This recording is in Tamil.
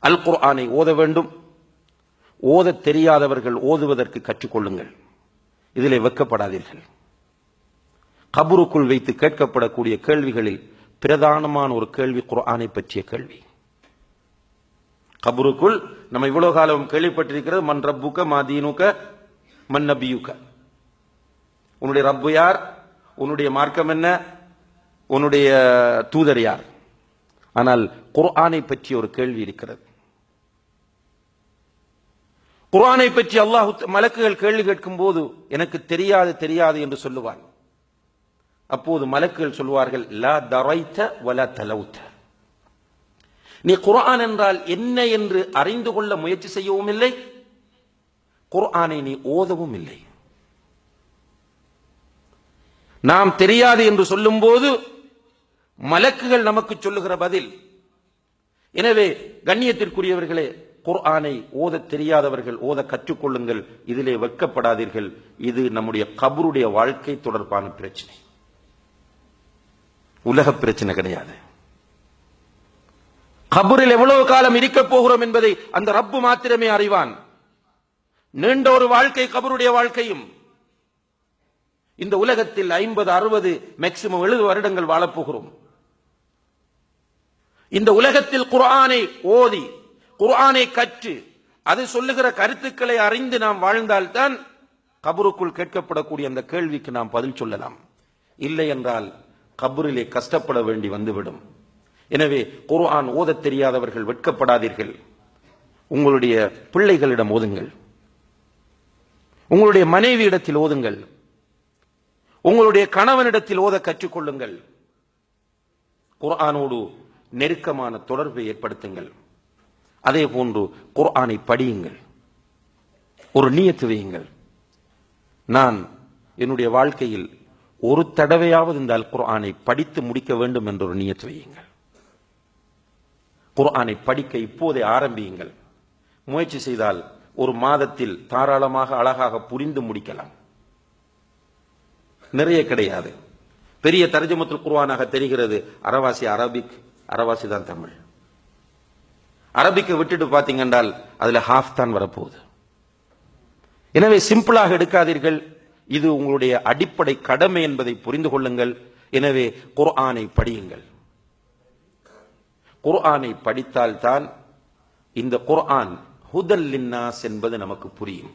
அல் குர்ஆனை ஓத வேண்டும். ஓத தெரியாதவர்கள் ஓதுவதற்கு கற்றுக்கொள்ளுங்கள். இதிலே வெட்கப்படாதீர்கள். கபருக்குள் வைத்து கேட்கப்படக்கூடிய கேள்விகளில் பிரதானமான ஒரு கேள்வி குர்ஆனை பற்றிய கேள்வி. கபருக்குள் நம்ம இவ்வளவு காலம் கேள்விப்பட்டிருக்கிறது, மன் ரப்புக மா தீனுக மன் நபியுக, உன்னுடைய ரப்பு யார், உன்னுடைய மார்க்கம் என்ன, உன்னுடைய தூதர் யார். ஆனால் குர்ஆனை பற்றிய ஒரு கேள்வி இருக்கிறது. குர்ஆனை பற்றி அல்லாஹ் மலக்குகள் கேள்வி கேட்கும் போது எனக்கு தெரியாது என்று சொல்லுவான். அப்போது மலக்குகள் சொல்வார்கள், லா தரைத வலா தலௌத, நீ குர்ஆன் என்றால் என்ன என்று அறிந்து கொள்ள முயற்சி செய்யவும் இல்லை, குர்ஆனை நீ ஓதவும் இல்லை. நாம் தெரியாது என்று சொல்லும் போது மலக்குகள் நமக்கு சொல்லுகிற பதில். எனவே கண்ணியத்திற்குரியவர்களே, குர்ஆனை ஓத தெரியாதவர்கள் ஓத கற்றுக்கொள்ளுங்கள். இதிலே வெட்கப்படாதீர்கள். இது நம்முடைய கபருடைய வாழ்க்கை தொடர்பான பிரச்சனை, உலக பிரச்சனை கிடையாது. கபரில் எவ்வளவு காலம் இருக்க போகிறோம் என்பதை அந்த ரப்பு மாத்திரமே அறிவான். நீண்ட ஒரு வாழ்க்கை கபருடைய வாழ்க்கையும். இந்த உலகத்தில் 50, 60, மேக்சிமம் 70 வருடங்கள் வாழப்போகிறோம். இந்த உலகத்தில் குர்ஆனை ஓதி, குர்ஆனை கற்று, அது சொல்லுகிற கருத்துக்களை அறிந்து நாம் வாழ்ந்தால்தான் கபருக்குள் கேட்கப்படக்கூடிய அந்த கேள்விக்கு நாம் பதில் சொல்லலாம். இல்லை என்றால் கபரிலே கஷ்டப்பட வேண்டி வந்துவிடும். எனவே குர்ஆன் ஓத தெரியாதவர்கள் வெட்கப்படாதீர்கள். உங்களுடைய பிள்ளைகளிடம் ஓதுங்கள், உங்களுடைய மனைவி இடத்தில் ஓதுங்கள், உங்களுடைய கணவனிடத்தில் ஓத கற்றுக்கொள்ளுங்கள். குர்ஆனோடு நெருக்கமான தொடர்பை ஏற்படுத்துங்கள். அதே போன்று குர்ஆனை படியுங்கள். ஒரு நியத்து வையுங்கள், நான் என்னுடைய வாழ்க்கையில் ஒரு தடவையாவது இந்த அல் குர்ஆனை படித்து முடிக்க வேண்டும் என்ற ஒரு நியத்து வையுங்கள். குர்ஆனை படிக்க இப்போதே ஆரம்பியுங்கள். முயற்சி செய்தால் ஒரு மாதத்தில் தாராளமாக அழகாக புரிந்து முடிக்கலாம். நிறைய கிடையாது. பெரிய தர்ஜுமத்துல் குர்ஆனாக தெரிகிறது. அரவாசி அரபிக், அரவாசி தான் தமிழ். அரபிக்கை விட்டுட்டு பாத்தீங்க அதுல ஹாஃப் தான் வரப்போகுது. எனவே சிம்பிளாக எடுக்காதீர்கள். இது உங்களுடைய அடிப்படை கடமை என்பதை புரிந்து கொள்ளுங்கள். எனவே குர்ஆனை படியுங்கள். குர்ஆனை படித்தால்தான் இந்த குர்ஆன் ஹுதல் லின்னாஸ் என்பது நமக்கு புரியும்.